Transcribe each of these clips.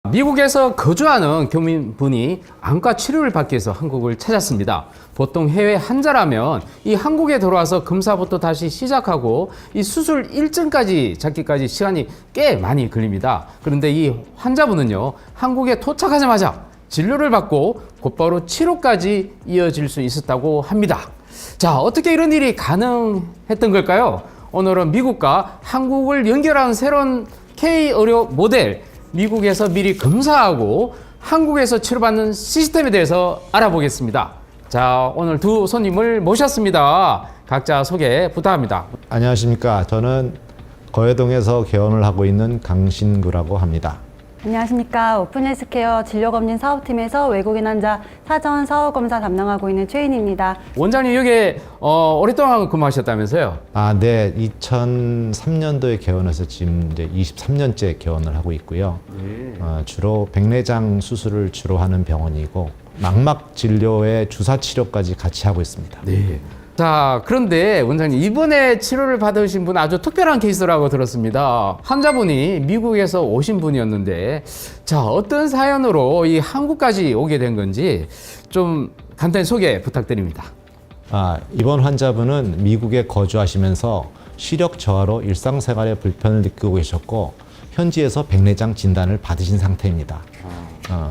미국에서 거주하는 교민분이 안과 치료를 받기 위해서 한국을 찾았습니다. 보통 해외 환자라면 이 한국에 들어와서 검사부터 다시 시작하고 이 수술 일정까지 잡기까지 시간이 꽤 많이 걸립니다. 그런데 이 환자분은요, 한국에 도착하자마자 진료를 받고 곧바로 치료까지 이어질 수 있었다고 합니다. 자, 어떻게 이런 일이 가능했던 걸까요? 오늘은 미국과 한국을 연결하는 새로운 K-의료 모델, 미국에서 미리 검사하고 한국에서 치료받는 시스템에 대해서 알아보겠습니다. 자, 오늘 두 손님을 모셨습니다. 각자 소개 부탁합니다. 안녕하십니까. 저는 거회동에서 개원을 하고 있는 강신구라고 합니다. 안녕하십니까. 오픈헬스케어 진료검진 사업팀에서 외국인 환자 사전 사후검사 담당하고 있는 최인입니다. 원장님 여기 오랫동안 근무하셨다면서요? 네. 2003년도에 개원해서 지금 이제 23년째 개원을 하고 있고요. 주로 백내장 수술을 주로 하는 병원이고 망막 진료에 주사 치료까지 같이 하고 있습니다. 네. 자, 그런데 원장님 이번에 치료를 받으신 분 아주 특별한 케이스라고 들었습니다. 환자분이 미국에서 오신 분이었는데, 자, 어떤 사연으로 이 한국까지 오게 된 건지 좀 간단히 소개 부탁드립니다. 이번 환자분은 미국에 거주하시면서 시력 저하로 일상생활에 불편을 느끼고 계셨고 현지에서 백내장 진단을 받으신 상태입니다.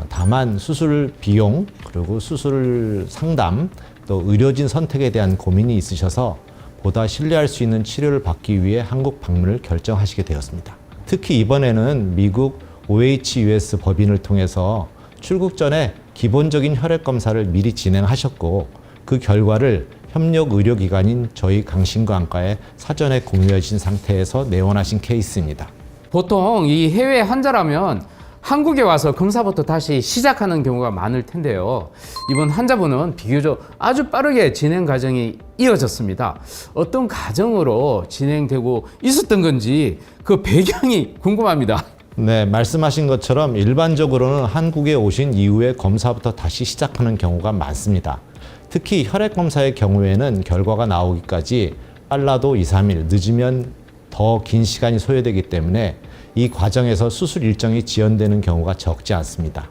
다만 수술 비용 그리고 수술 상담 또 의료진 선택에 대한 고민이 있으셔서 보다 신뢰할 수 있는 치료를 받기 위해 한국 방문을 결정하시게 되었습니다. 특히 이번에는 미국 OHUS 법인을 통해서 출국 전에 기본적인 혈액 검사를 미리 진행하셨고 그 결과를 협력 의료기관인 저희 강신구 안과에 사전에 공유해 주신 상태에서 내원하신 케이스입니다. 보통 이 해외 환자라면 한국에 와서 검사부터 다시 시작하는 경우가 많을 텐데요. 이번 환자분은 비교적 아주 빠르게 진행 과정이 이어졌습니다. 어떤 과정으로 진행되고 있었던 건지 그 배경이 궁금합니다. 네, 말씀하신 것처럼 일반적으로는 한국에 오신 이후에 검사부터 다시 시작하는 경우가 많습니다. 특히 혈액 검사의 경우에는 결과가 나오기까지 빨라도 2, 3일, 늦으면 더 긴 시간이 소요되기 때문에 이 과정에서 수술 일정이 지연되는 경우가 적지 않습니다.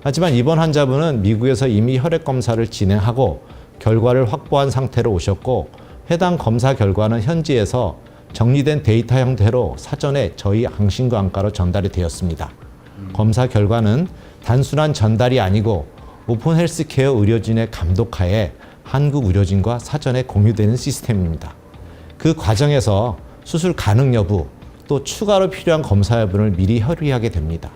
하지만 이번 환자분은 미국에서 이미 혈액 검사를 진행하고 결과를 확보한 상태로 오셨고 해당 검사 결과는 현지에서 정리된 데이터 형태로 사전에 저희 강신구 안과로 전달이 되었습니다. 검사 결과는 단순한 전달이 아니고 오픈 헬스케어 의료진의 감독하에 한국 의료진과 사전에 공유되는 시스템입니다. 그 과정에서 수술 가능 여부, 또 추가로 필요한 검사 여부를 미리 협의하게 됩니다.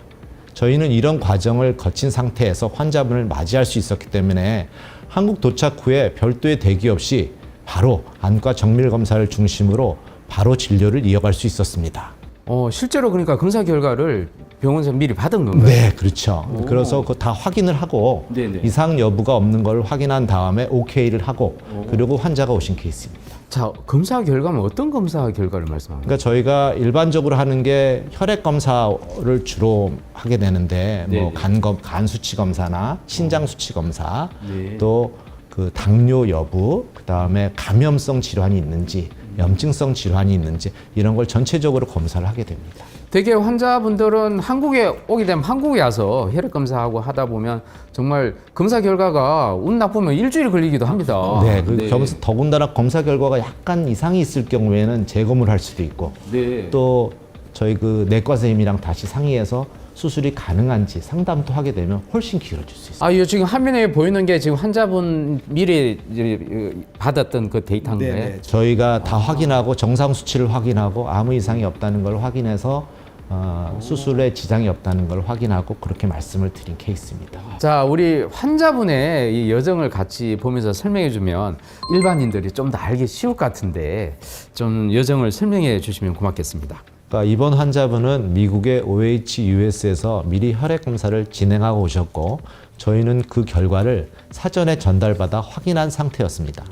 저희는 이런 과정을 거친 상태에서 환자분을 맞이할 수 있었기 때문에 한국 도착 후에 별도의 대기 없이 바로 안과 정밀 검사를 중심으로 바로 진료를 이어갈 수 있었습니다. 실제로 그러니까 검사 결과를 병원에서 미리 받은 건가요? 네, 그렇죠. 그래서 그거 다 확인을 하고 네네. 이상 여부가 없는 걸 확인한 다음에 오케이를 하고 그리고 환자가 오신 케이스입니다. 자, 검사 결과는 어떤 검사 결과를 말씀하는 그러니까 저희가 일반적으로 하는 게 혈액 검사를 주로 하게 되는데 뭐 간 수치 검사나 신장 수치 검사, 또 그 당뇨 여부, 그다음에 감염성 질환이 있는지, 염증성 질환이 있는지 이런 걸 전체적으로 검사를 하게 됩니다. 되게 환자분들은 한국에 오게 되면 한국에 와서 혈액 검사하고 하다 보면 정말 검사 결과가 운 나쁘면 일주일 걸리기도 합니다. 네, 더군다나 검사 결과가 약간 이상이 있을 경우에는 재검을 할 수도 있고, 또 저희 그 내과 선생님이랑 다시 상의해서 수술이 가능한지 상담도 하게 되면 훨씬 길어질 수 있어요. 이거 지금 화면에 보이는 게 지금 환자분 미리 이제 받았던 그 데이터인데. 저희가 다 확인하고 정상 수치를 확인하고 아무 이상이 없다는 걸 확인해서 수술에 지장이 없다는 걸 확인하고 그렇게 말씀을 드린 케이스입니다. 자, 우리 환자분의 이 여정을 같이 보면서 설명해 주면 일반인들이 좀 더 알기 쉬울 것 같은데 좀 여정을 설명해 주시면 고맙겠습니다. 그러니까 이번 환자분은 미국의 OHUS에서 미리 혈액 검사를 진행하고 오셨고 저희는 그 결과를 사전에 전달받아 확인한 상태였습니다.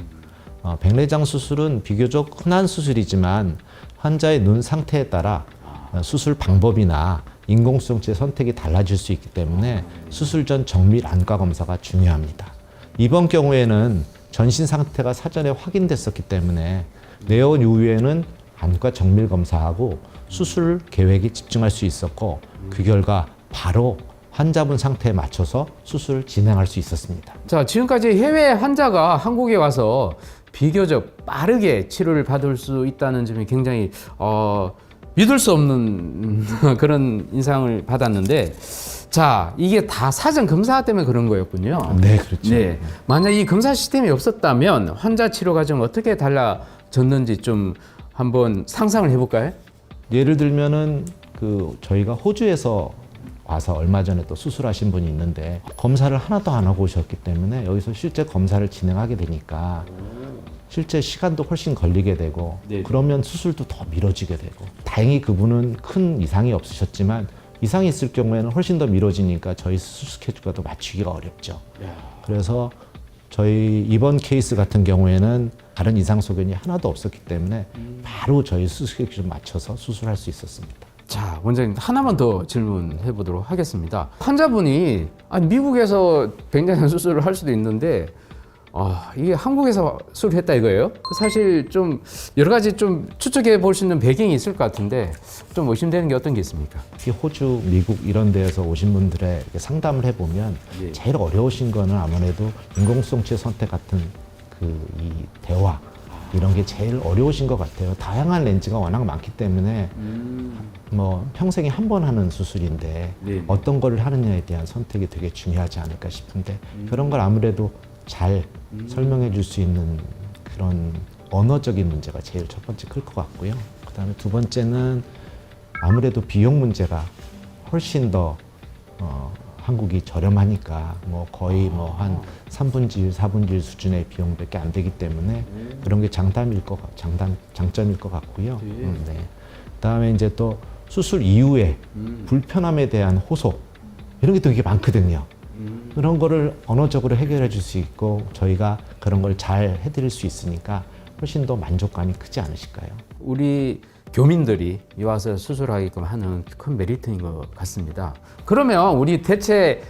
백내장 수술은 비교적 흔한 수술이지만 환자의 눈 상태에 따라 수술 방법이나 인공수정체 선택이 달라질 수 있기 때문에 수술 전 정밀 안과 검사가 중요합니다. 이번 경우에는 전신 상태가 사전에 확인됐었기 때문에 내원 이후에는 안과 정밀 검사하고 수술 계획에 집중할 수 있었고 그 결과 바로 환자분 상태에 맞춰서 수술을 진행할 수 있었습니다. 자, 지금까지 해외 환자가 한국에 와서 비교적 빠르게 치료를 받을 수 있다는 점이 굉장히 믿을 수 없는 그런 인상을 받았는데, 자, 이게 다 사전 검사 때문에 그런 거였군요. 네, 그렇죠. 네. 만약 이 검사 시스템이 없었다면 환자 치료 과정 어떻게 달라졌는지 좀 한번 상상을 해볼까요? 예를 들면은 저희가 호주에서 와서 얼마 전에 또 수술하신 분이 있는데 검사를 하나도 안 하고 오셨기 때문에 여기서 실제 검사를 진행하게 되니까 실제 시간도 훨씬 걸리게 되고 네. 그러면 수술도 더 미뤄지게 되고, 다행히 그분은 큰 이상이 없으셨지만 이상이 있을 경우에는 훨씬 더 미뤄지니까 저희 수술 스케줄과 또 맞추기가 어렵죠. 그래서 저희 이번 케이스 같은 경우에는 다른 이상 소견이 하나도 없었기 때문에 바로 저희 수술 스케줄 맞춰서 수술할 수 있었습니다. 자, 원장님 하나만 더 질문해 보도록 하겠습니다. 환자분이 미국에서 굉장한 수술을 할 수도 있는데 이게 한국에서 수술했다 이거예요? 사실 좀 여러 가지 좀 추측해 볼 수 있는 배경이 있을 것 같은데 좀 의심되는 게 어떤 게 있습니까? 특히 호주, 미국 이런 데에서 오신 분들의 상담을 해보면 예. 제일 어려우신 거는 아무래도 인공수정체 선택 같은 이 대화 이런 게 제일 어려우신 것 같아요. 다양한 렌즈가 워낙 많기 때문에 뭐 평생에 한 번 하는 수술인데 네. 어떤 거를 하느냐에 대한 선택이 되게 중요하지 않을까 싶은데 그런 걸 아무래도 잘 설명해 줄 수 있는 그런 언어적인 문제가 제일 첫 번째 클 것 같고요. 그다음에 두 번째는 아무래도 비용 문제가 훨씬 더 한국이 저렴하니까 뭐 거의 뭐 한 3분의 1, 4분의 1 수준의 비용밖에 안 되기 때문에 그런 게 장점일 것 같고요. 네. 그다음에 이제 또 수술 이후에 불편함에 대한 호소 이런 게 되게 많거든요. 그런 거를 언어적으로 해결해 줄 수 있고 저희가 그런 걸 잘 해드릴 수 있으니까 훨씬 더 만족감이 크지 않으실까요? 우리 교민들이 와서 수술하게끔 하는 큰 메리트인 것 같습니다. 그러면 우리 대체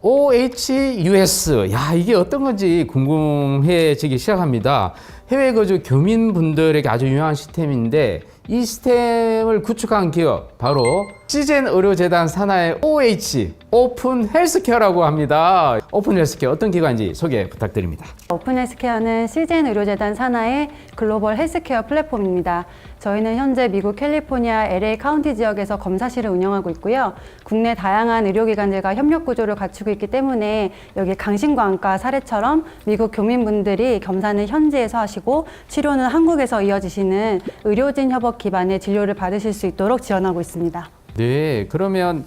OHUS, 야, 이게 어떤 건지 궁금해지기 시작합니다. 해외 거주 교민분들에게 아주 유용한 시스템인데 이 시스템을 구축한 기업 바로 시젠 의료재단 산하의 OH, 오픈 헬스케어라고 합니다. 오픈 헬스케어 어떤 기관인지 소개 부탁드립니다. 오픈 헬스케어는 시젠 의료재단 산하의 글로벌 헬스케어 플랫폼입니다. 저희는 현재 미국 캘리포니아 LA 카운티 지역에서 검사실을 운영하고 있고요. 국내 다양한 의료기관들과 협력 구조를 갖추고 있기 때문에 여기 강신과안과 사례처럼 미국 교민분들이 검사는 현지에서 하시고 치료는 한국에서 이어지시는 의료진 협업 기반의 진료를 받으실 수 있도록 지원하고 있습니다. 네, 그러면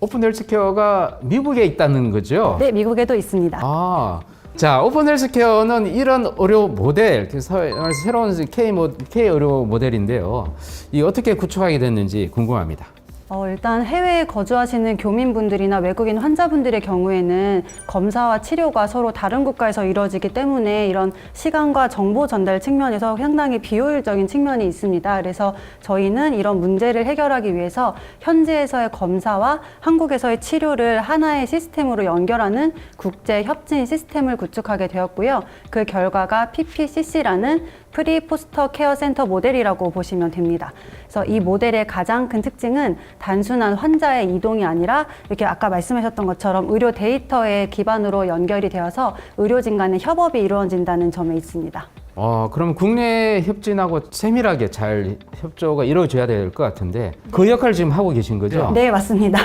오픈 헬스케어가 미국에 있다는 거죠? 네, 미국에도 있습니다. 자, 오픈 헬스케어는 이런 의료 모델, 새로운 K 의료 모델인데요. 이 어떻게 구축하게 됐는지 궁금합니다. 일단 해외에 거주하시는 교민분들이나 외국인 환자분들의 경우에는 검사와 치료가 서로 다른 국가에서 이루어지기 때문에 이런 시간과 정보 전달 측면에서 상당히 비효율적인 측면이 있습니다. 그래서 저희는 이런 문제를 해결하기 위해서 현지에서의 검사와 한국에서의 치료를 하나의 시스템으로 연결하는 국제 협진 시스템을 구축하게 되었고요. 그 결과가 PPCC라는 프리 포스터 케어 센터 모델이라고 보시면 됩니다. 그래서 이 모델의 가장 큰 특징은 단순한 환자의 이동이 아니라 이렇게 아까 말씀하셨던 것처럼 의료 데이터의 기반으로 연결이 되어서 의료진 간의 협업이 이루어진다는 점에 있습니다. 그럼 국내 협진하고 세밀하게 잘 협조가 이루어져야 될 것 같은데 그 역할을 지금 하고 계신 거죠? 네, 맞습니다.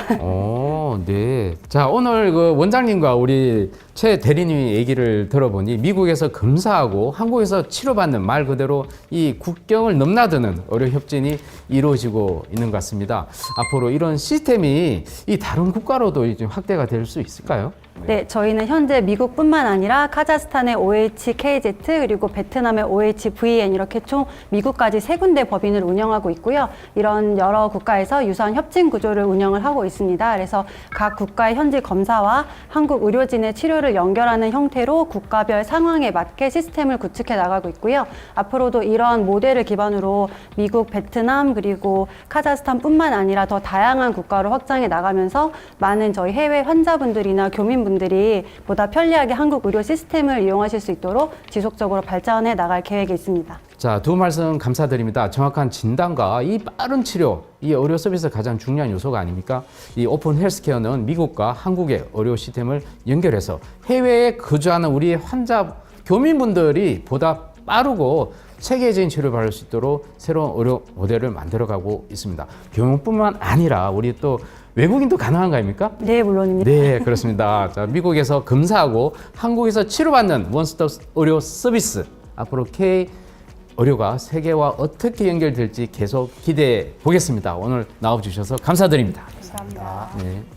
네. 자, 오늘 그 원장님과 우리 최 대리님의 얘기를 들어보니 미국에서 검사하고 한국에서 치료받는 말 그대로 이 국경을 넘나드는 의료 협진이 이루어지고 있는 것 같습니다. 앞으로 이런 시스템이 이 다른 국가로도 이제 확대가 될 수 있을까요? 네, 저희는 현재 미국뿐만 아니라 카자흐스탄의 OHKZ 그리고 베트남의 OHVN 이렇게 총 미국까지 3군데 법인을 운영하고 있고요. 이런 여러 국가에서 유사한 협진 구조를 운영을 하고 있습니다. 그래서 각 국가의 현지 검사와 한국 의료진의 치료를 연결하는 형태로 국가별 상황에 맞게 시스템을 구축해 나가고 있고요. 앞으로도 이런 모델을 기반으로 미국, 베트남 그리고 카자흐스탄뿐만 아니라 더 다양한 국가로 확장해 나가면서 많은 저희 해외 환자분들이나 교민분들 교민분들이 보다 편리하게 한국 의료 시스템을 이용하실 수 있도록 지속적으로 발전해 나갈 계획이 있습니다. 자, 두 말씀 감사드립니다. 정확한 진단과 이 빠른 치료, 이 의료 서비스 가장 중요한 요소가 아닙니까? 이 오픈 헬스케어는 미국과 한국의 의료 시스템을 연결해서 해외에 거주하는 우리 환자, 교민분들이 보다 빠르고 체계적인 치료를 받을 수 있도록 새로운 의료 모델을 만들어가고 있습니다. 교민뿐만 아니라 우리 또 외국인도 가능한 거 아닙니까? 네, 물론입니다. 네, 그렇습니다. 자, 미국에서 검사하고 한국에서 치료받는 원스톱 의료 서비스. 앞으로 K 의료가 세계와 어떻게 연결될지 계속 기대해 보겠습니다. 오늘 나와주셔서 감사드립니다. 감사합니다. 네.